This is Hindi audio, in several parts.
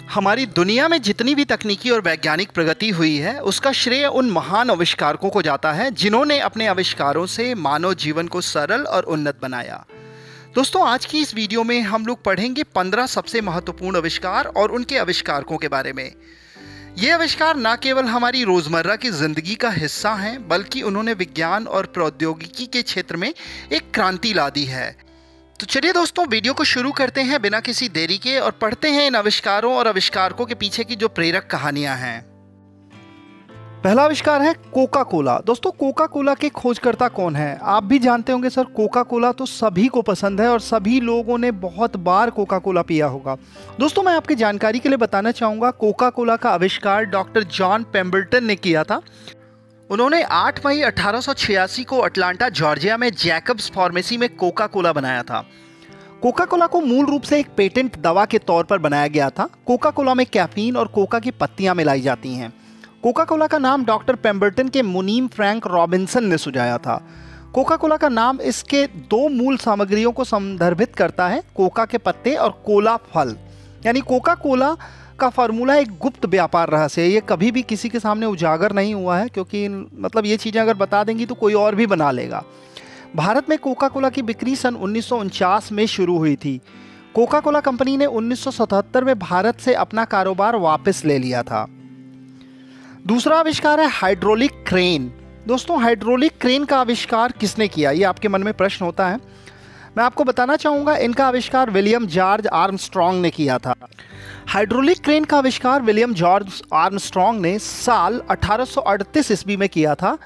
हमारी दुनिया में जितनी भी तकनीकी और वैज्ञानिक प्रगति हुई है उसका श्रेय उन महान आविष्कारकों को जाता है जिन्होंने अपने आविष्कारों से मानव जीवन को सरल और उन्नत बनाया। दोस्तों, आज की इस वीडियो में हम लोग पढ़ेंगे 15 सबसे महत्वपूर्ण आविष्कार और उनके आविष्कारकों के बारे में। ये आविष्कार न केवल हमारी रोजमर्रा की जिंदगी का हिस्सा हैं, बल्कि उन्होंने विज्ञान और प्रौद्योगिकी के क्षेत्र में एक क्रांति ला दी है। तो चलिए दोस्तों, वीडियो को शुरू करते हैं बिना किसी देरी के और पढ़ते हैं इन आविष्कारों और आविष्कारकों के पीछे की जो प्रेरक कहानियां हैं। पहला आविष्कार है कोका कोला। दोस्तों, कोका कोला के खोजकर्ता कौन है? आप भी जानते होंगे सर, कोका कोला तो सभी को पसंद है और सभी लोगों ने बहुत बार कोका कोला पिया होगा। दोस्तों, मैं आपकी जानकारी के लिए बताना चाहूँगा, कोका कोला का आविष्कार डॉक्टर जॉन पेम्बल्टन ने किया था। उन्होंने 8 मई 1886 को अटलांटा जॉर्जिया में जैकब्स फार्मेसी में कोका कोला बनाया था। कोका कोला को मूल रूप से एक पेटेंट दवा के तौर पर बनाया गया था। कोका कोला में कैफीन और कोका की पत्तियां मिलाई जाती हैं। कोका कोला का नाम डॉक्टर पेम्बल्टन के मुनीम फ्रैंक रॉबिन्सन ने सुझाया था। कोका कोला का नाम इसके 2 मूल सामग्रियों को संदर्भित करता है, कोका के पत्ते और कोला फल। यानी कोका कोला का फार्मूला एक गुप्त व्यापार रहस्य है। ये कभी भी किसी के सामने उजागर नहीं हुआ है, क्योंकि मतलब ये चीज़ें अगर बता देंगी तो कोई और भी बना लेगा। भारत में कोका कोला की बिक्री सन 1949 में शुरू हुई थी। कोका कोला कंपनी ने 1977 में भारत से अपना कारोबार वापस ले लिया था। दूसरा आविष्कार है हाइड्रोलिक क्रेन। दोस्तों, हाइड्रोलिक क्रेन का आविष्कार किसने किया? ये आपके मन में प्रश्न होता है। मैं आपको बताना चाहूँगा, इनका आविष्कार विलियम जॉर्ज आर्मस्ट्रॉन्ग ने किया था। हाइड्रोलिक क्रेन का आविष्कार विलियम जॉर्ज आर्मस्ट्रॉन्ग ने साल 1838 ईस्वी में किया था।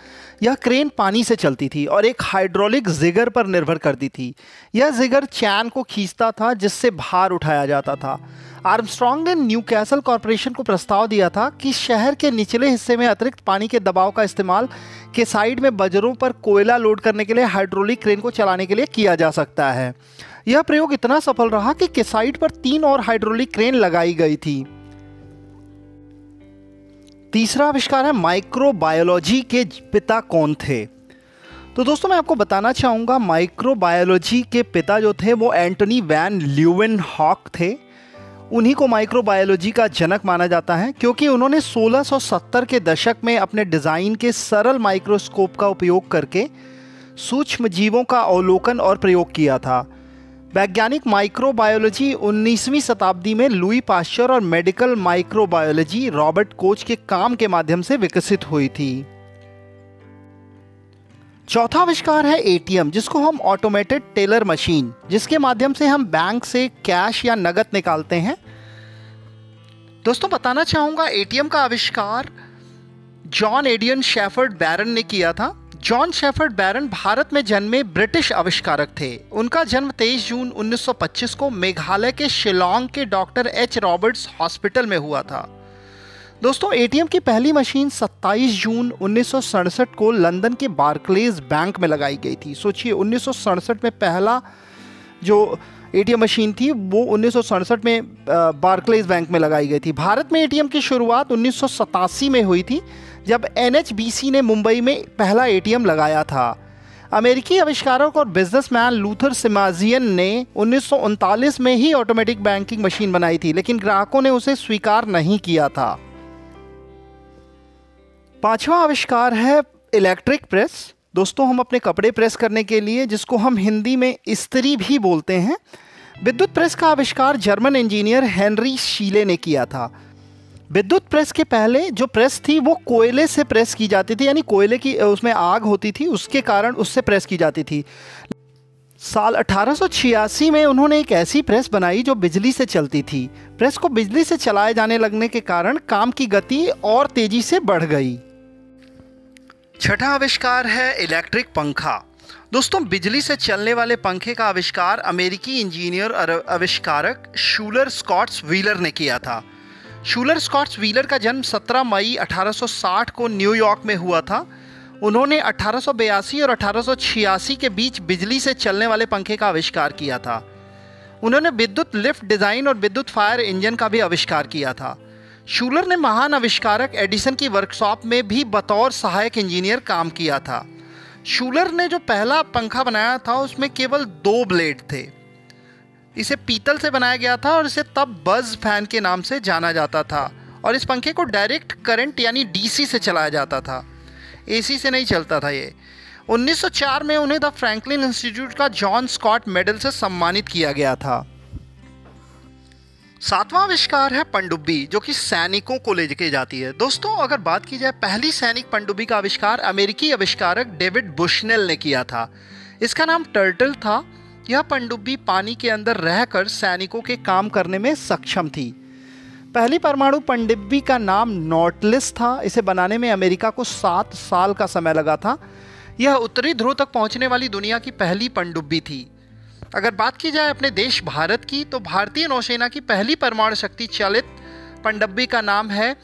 यह क्रेन पानी से चलती थी और एक हाइड्रोलिक जिगर पर निर्भर करती थी। यह जिगर चैन को खींचता था जिससे भार उठाया जाता था। आर्मस्ट्रॉन्ग ने न्यूकैसल कॉरपोरेशन को प्रस्ताव दिया था कि शहर के निचले हिस्से में अतिरिक्त पानी के दबाव का इस्तेमाल के साइड में बजरों पर कोयला लोड करने के लिए हाइड्रोलिक क्रेन को चलाने के लिए किया जा सकता है। यह प्रयोग इतना सफल रहा कि केसाइट पर 3 और हाइड्रोलिक क्रेन लगाई गई थी। तीसरा आविष्कार है माइक्रोबायोलॉजी के पिता कौन थे? तो दोस्तों, मैं आपको बताना चाहूँगा, माइक्रोबायोलॉजी के पिता जो थे वो एंटनी वैन ल्यूवेनहॉक थे। उन्हीं को माइक्रोबायोलॉजी का जनक माना जाता है, क्योंकि उन्होंने 1670 के दशक में अपने डिज़ाइन के सरल माइक्रोस्कोप का उपयोग करके सूक्ष्म जीवों का अवलोकन और प्रयोग किया था। वैज्ञानिक माइक्रोबायोलॉजी 19वीं शताब्दी में लुई पाश्चर और मेडिकल माइक्रोबायोलॉजी रॉबर्ट कोच के काम के माध्यम से विकसित हुई थी। चौथा आविष्कार है एटीएम, जिसको हम ऑटोमेटेड टेलर मशीन, जिसके माध्यम से हम बैंक से कैश या नगद निकालते हैं। दोस्तों, बताना चाहूँगा, एटीएम का आविष्कार जॉन एडियन शेफर्ड बैरन ने किया था। जॉन शेफर्ड बैरन भारत में जन्मे ब्रिटिश आविष्कारक थे। उनका जन्म 23 जून 1925 को मेघालय के शिलोंग के डॉक्टर एच रॉबर्ट्स हॉस्पिटल में हुआ था। दोस्तों, एटीएम की पहली मशीन 27 जून 1967 को लंदन के बार्कलेज बैंक में लगाई गई थी। सोचिए, 1967 में पहला जो एटीएम मशीन थी वो 1967 में बार्कलेज बैंक में लगाई गई थी। भारत में एटीएम की शुरुआत 1987 में हुई थी, जब एनएचबीसी ने मुंबई में पहला एटीएम लगाया था। अमेरिकी आविष्कारक और बिजनेसमैन लूथर सिमाजियन ने 1939 में ही ऑटोमेटिक बैंकिंग मशीन बनाई थी, लेकिन ग्राहकों ने उसे स्वीकार नहीं किया था। पांचवा आविष्कार है इलेक्ट्रिक प्रेस। दोस्तों, हम अपने कपड़े प्रेस करने के लिए, जिसको हम हिंदी में इस्त्री भी बोलते हैं, विद्युत प्रेस का आविष्कार जर्मन इंजीनियर हेनरी शीले ने किया था। विद्युत प्रेस के पहले जो प्रेस थी वो कोयले से प्रेस की जाती थी, यानी कोयले की उसमें आग होती थी, उसके कारण उससे प्रेस की जाती थी। साल 1886 में उन्होंने एक ऐसी प्रेस बनाई जो बिजली से चलती थी। प्रेस को बिजली से चलाए जाने लगने के कारण काम की गति और तेजी से बढ़ गई। छठा आविष्कार है इलेक्ट्रिक पंखा। दोस्तों, बिजली से चलने वाले पंखे का आविष्कार अमेरिकी इंजीनियर और आविष्कारक शूलर स्कॉट्स व्हीलर ने किया था। शूलर स्कॉट्स व्हीलर का जन्म 17 मई 1860 को न्यूयॉर्क में हुआ था। उन्होंने 1882 और 1886 के बीच बिजली से चलने वाले पंखे का आविष्कार किया था। उन्होंने विद्युत लिफ्ट डिज़ाइन और विद्युत फायर इंजन का भी आविष्कार किया था। शूलर ने महान आविष्कारक एडिसन की वर्कशॉप में भी बतौर सहायक इंजीनियर काम किया था। शूलर ने जो पहला पंखा बनाया था उसमें केवल 2 ब्लेड थे। इसे पीतल से बनाया गया था और इसे तब बज़ फैन के नाम से जाना जाता था और इस पंखे को डायरेक्ट करंट यानी डीसी से चलाया जाता था, एसी से नहीं चलता था ये। 1904 में उन्हें द फ्रैंकलिन इंस्टीट्यूट का जॉन स्कॉट मेडल से सम्मानित किया गया था। सातवां आविष्कार है पनडुब्बी, जो कि सैनिकों को लेके जाती है। दोस्तों अगर बात की जाए, पहली सैनिक पनडुब्बी का आविष्कार अमेरिकी आविष्कारक डेविड बुशनेल ने किया था। इसका नाम टर्टल था। यह पनडुब्बी पानी के अंदर रहकर सैनिकों के काम करने में सक्षम थी। पहली परमाणु पनडुब्बी का नाम नॉटलिस था। इसे बनाने में अमेरिका को 7 साल का समय लगा था। यह उत्तरी ध्रुव तक पहुंचने वाली दुनिया की पहली पनडुब्बी थी। अगर बात की जाए अपने देश भारत की, तो भारतीय नौसेना की पहली परमाणु शक्ति चालित पनडुब्बी का नाम है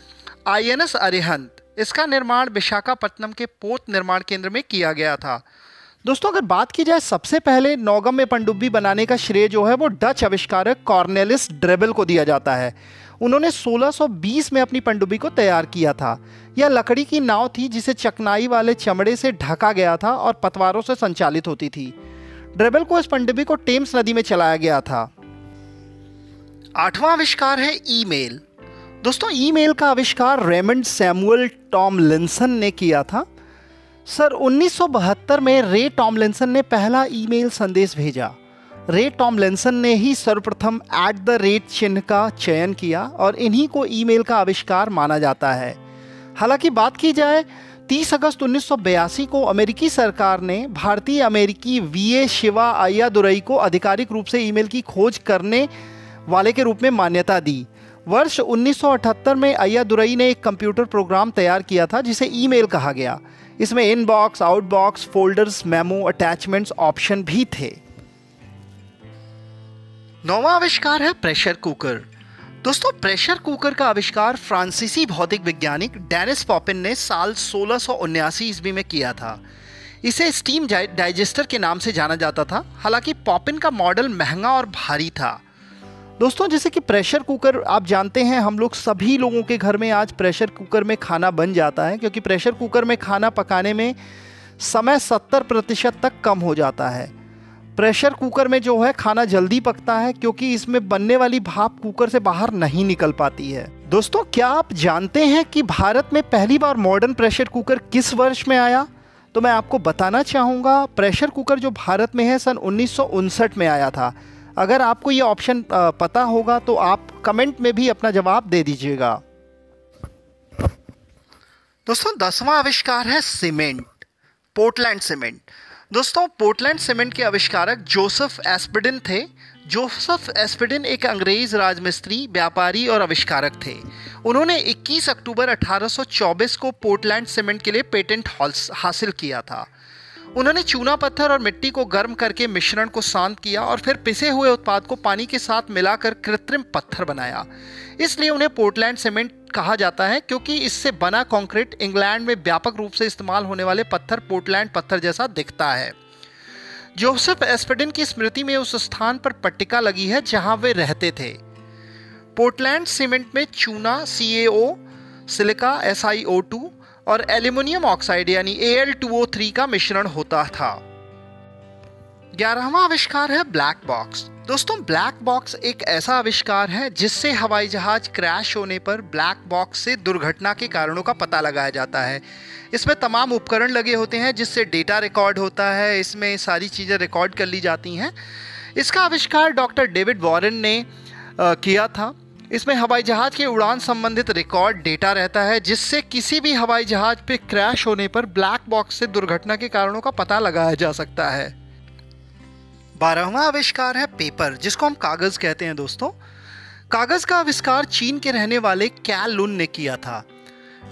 INS अरिहंत। इसका निर्माण विशाखापत्तनम के पोत निर्माण केंद्र में किया गया था। दोस्तों अगर बात की जाए, सबसे पहले नौगम्य पनडुब्बी बनाने का श्रेय जो है वो डच आविष्कारक कॉर्नेलिस ड्रेबल को दिया जाता है। उन्होंने 1620 में अपनी पनडुब्बी को तैयार किया था। यह लकड़ी की नाव थी जिसे चकनाई वाले चमड़े से ढका गया था और पतवारों से संचालित होती थी। ड्रेबल को इस पनडुब्बी को टेम्स नदी में चलाया गया था। 8वां आविष्कार है ईमेल। दोस्तों ईमेल का आविष्कार रेमंड सैमुअल टॉमलिंसन ने किया था। सर 1972 में रे टॉमलिंसन ने पहला ईमेल संदेश भेजा। रे टॉमलिंसन ने ही सर्वप्रथम @ चिन्ह का चयन किया और इन्हीं को ईमेल का आविष्कार माना जाता है। हालांकि बात की जाए, 30 अगस्त 1982 को अमेरिकी सरकार ने भारतीय अमेरिकी VA शिवा अय्यादुरई को आधिकारिक रूप से ईमेल की खोज करने वाले के रूप में मान्यता दी। वर्ष 1978 में अय्यादुरई ने एक कंप्यूटर प्रोग्राम तैयार किया था जिसे ईमेल कहा गया। इसमें inbox, outbox, folders, memo, attachments option भी थे। 9वां आविष्कार है प्रेशर कुकर। दोस्तों प्रेशर कुकर का आविष्कार फ्रांसीसी भौतिक वैज्ञानिक डेनिस पॉपिन ने साल 1679 ईस्वी में किया था। इसे स्टीम डाइजेस्टर के नाम से जाना जाता था। हालांकि पॉपिन का मॉडल महंगा और भारी था। दोस्तों जैसे कि प्रेशर कुकर आप जानते हैं, हम लोग सभी लोगों के घर में आज प्रेशर कुकर में खाना बन जाता है, क्योंकि प्रेशर कुकर में खाना पकाने में समय 70% तक कम हो जाता है। प्रेशर कुकर में जो है खाना जल्दी पकता है क्योंकि इसमें बनने वाली भाप कुकर से बाहर नहीं निकल पाती है। दोस्तों क्या आप जानते हैं कि भारत में पहली बार मॉडर्न प्रेशर कुकर किस वर्ष में आया? तो मैं आपको बताना चाहूँगा, प्रेशर कुकर जो भारत में है सन 1959 में आया था। अगर आपको ये ऑप्शन पता होगा तो आप कमेंट में भी अपना जवाब दे दीजिएगा। दोस्तों 10वां आविष्कार है सीमेंट, पोर्टलैंड सीमेंट। दोस्तों पोर्टलैंड सीमेंट के आविष्कारक जोसेफ एस्पेडिन थे। जोसेफ एस्पेडिन एक अंग्रेज राजमिस्त्री, व्यापारी और आविष्कारक थे। उन्होंने 21 अक्टूबर 1824 को पोर्टलैंड सीमेंट के लिए पेटेंट हासिल किया था। उन्होंने चूना पत्थर और मिट्टी को गर्म करके मिश्रण को शांत किया और फिर पिसे हुए उत्पाद को पानी के साथ मिलाकर कृत्रिम पत्थर बनाया। इसलिए उन्हें पोर्टलैंड सीमेंट कहा जाता है, क्योंकि इससे बना कंक्रीट इंग्लैंड में व्यापक रूप से इस्तेमाल होने वाले पत्थर पोर्टलैंड पत्थर जैसा दिखता है। जोसेफ एस्पेडिन की स्मृति में उस स्थान पर पट्टिका लगी है जहां वे रहते थे। पोर्टलैंड सीमेंट में चूना CaO, सिलिका SiO2 और एल्यूमिनियम ऑक्साइड यानी Al2O3 का मिश्रण होता था। 11वां आविष्कार है ब्लैक बॉक्स। दोस्तों ब्लैक बॉक्स एक ऐसा आविष्कार है जिससे हवाई जहाज क्रैश होने पर ब्लैक बॉक्स से दुर्घटना के कारणों का पता लगाया जाता है। इसमें तमाम उपकरण लगे होते हैं जिससे डेटा रिकॉर्ड होता है। इसमें सारी चीज़ें रिकॉर्ड कर ली जाती हैं। इसका आविष्कार डॉक्टर डेविड वॉरेन ने किया था। इसमें हवाई जहाज के उड़ान संबंधित रिकॉर्ड डेटा रहता है, जिससे किसी भी हवाई जहाज पे क्रैश होने पर ब्लैक बॉक्स से दुर्घटना के कारणों का पता लगाया जा सकता है। 12वां आविष्कार है पेपर, जिसको हम कागज कहते हैं। दोस्तों कागज का आविष्कार चीन के रहने वाले कैल लुन ने किया था।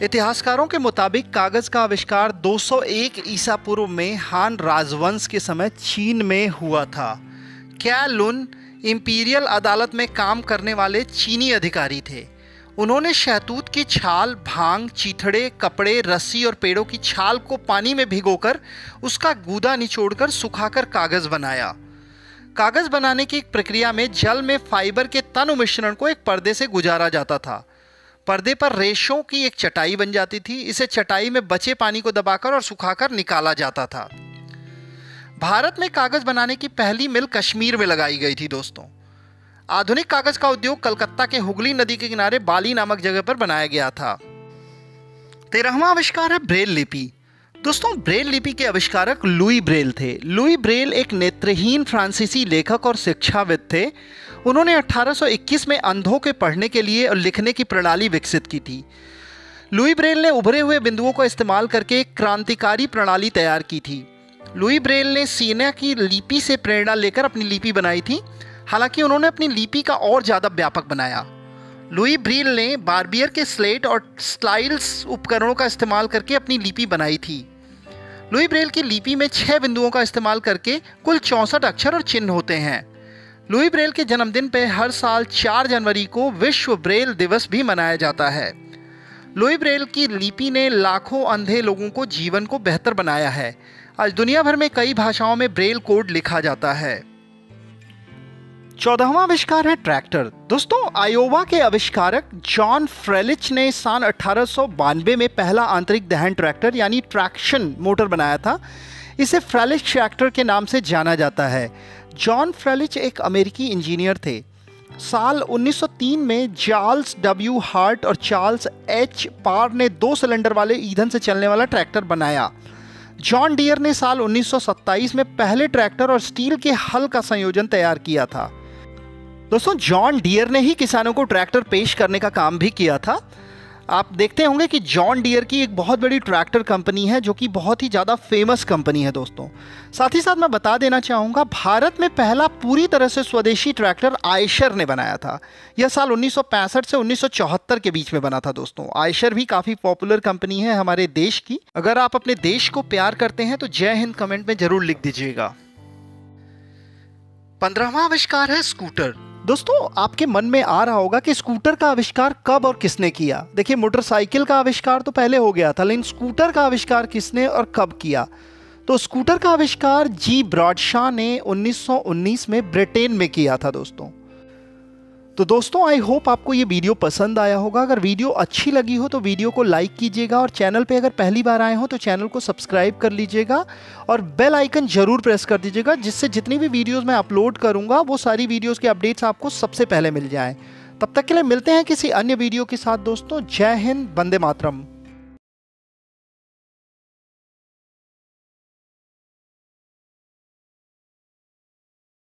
इतिहासकारों के मुताबिक कागज का आविष्कार 201 ईसा पूर्व में हान राजवंश के समय चीन में हुआ था। कैल लुन इंपीरियल अदालत में काम करने वाले चीनी अधिकारी थे। उन्होंने शहतूत की छाल, भांग, चीथड़े, कपड़े, रस्सी और पेड़ों की छाल को पानी में भिगोकर उसका गूदा निचोड़कर सुखाकर कागज बनाया। कागज बनाने की प्रक्रिया में जल में फाइबर के तनु मिश्रण को एक पर्दे से गुजारा जाता था। पर्दे पर रेशों की एक चटाई बन जाती थी। इसे चटाई में बचे पानी को दबाकर और सुखाकर निकाला जाता था। भारत में कागज बनाने की पहली मिल कश्मीर में लगाई गई थी। दोस्तों आधुनिक कागज का उद्योग कलकत्ता के हुगली नदी के किनारे बाली नामक जगह पर बनाया गया था। 13वां आविष्कार है ब्रेल लिपि। दोस्तों, ब्रेल लिपि के आविष्कारक लुई ब्रेल थे। लुई ब्रेल एक नेत्रहीन फ्रांसीसी लेखक और शिक्षाविद थे। उन्होंने 1821 में अंधों के पढ़ने के लिए और लिखने की प्रणाली विकसित की थी। लुई ब्रेल ने उभरे हुए बिंदुओं का इस्तेमाल करके एक क्रांतिकारी प्रणाली तैयार की थी। लुई ब्रेल ने सीना की लिपि से प्रेरणा लेकर अपनी लिपि बनाई थी। हालांकि उन्होंने अपनी लिपि का और ज़्यादा व्यापक बनाया। लुई ब्रेल ने बार्बियर के स्लेट और स्टाइल्स उपकरणों का इस्तेमाल करके अपनी लिपि बनाई थी। लुई ब्रेल की लिपि में 6 बिंदुओं का इस्तेमाल करके कुल 64 अक्षर और चिन्ह होते हैं। लुई ब्रेल के जन्मदिन पर हर साल 4 जनवरी को विश्व ब्रेल दिवस भी मनाया जाता है। लुई ब्रेल की लिपि ने लाखों अंधे लोगों को जीवन को बेहतर बनाया है। आज दुनिया भर में कई भाषाओं में ब्रेल कोड लिखा जाता है। 14वां आविष्कार है ट्रैक्टर। दोस्तों, आयोवा के आविष्कारक जॉन फ्रेलिच ने सन 1892 में पहला आंतरिक दहन ट्रैक्टर यानी ट्रैक्शन मोटर बनाया था। इसे फ्रेलिच ट्रैक्टर के नाम से जाना जाता है। जॉन फ्रेलिच एक अमेरिकी इंजीनियर थे। साल 1903 में चार्ल्स डब्ल्यू हार्ट और चार्ल्स एच पार ने 2 सिलेंडर वाले ईंधन से चलने वाला ट्रैक्टर बनाया। जॉन डियर ने साल 1927 में पहले ट्रैक्टर और स्टील के हल का संयोजन तैयार किया था। दोस्तों, जॉन डियर ने ही किसानों को ट्रैक्टर पेश करने का काम भी किया था। आप देखते होंगे कि जॉन डियर की एक बहुत बड़ी ट्रैक्टर कंपनी है जो कि बहुत ही ज़्यादा फेमस कंपनी है। दोस्तों, साथ ही साथ मैं बता देना चाहूँगा, भारत में पहला पूरी तरह से स्वदेशी ट्रैक्टर आयशर ने बनाया था। यह साल 1965 से 1974 के बीच में बना था। दोस्तों, आयशर भी काफ़ी पॉपुलर कंपनी है हमारे देश की। अगर आप अपने देश को प्यार करते हैं तो जय हिंद कमेंट में ज़रूर लिख दीजिएगा। 15वां आविष्कार है स्कूटर। दोस्तों, आपके मन में आ रहा होगा कि स्कूटर का आविष्कार कब और किसने किया। देखिए, मोटरसाइकिल का आविष्कार तो पहले हो गया था, लेकिन स्कूटर का आविष्कार किसने और कब किया? तो स्कूटर का आविष्कार जी ब्रॉडशॉ ने 1919 में ब्रिटेन में किया था। दोस्तों, आई होप आपको ये वीडियो पसंद आया होगा। अगर वीडियो अच्छी लगी हो तो वीडियो को लाइक कीजिएगा और चैनल पे अगर पहली बार आए हो तो चैनल को सब्सक्राइब कर लीजिएगा और बेल आइकन जरूर प्रेस कर दीजिएगा, जिससे जितनी भी वीडियोस मैं अपलोड करूंगा वो सारी वीडियोस के अपडेट्स आपको सबसे पहले मिल जाएं। तब तक के लिए मिलते हैं किसी अन्य वीडियो के साथ। दोस्तों, जय हिंद, वंदे मातरम।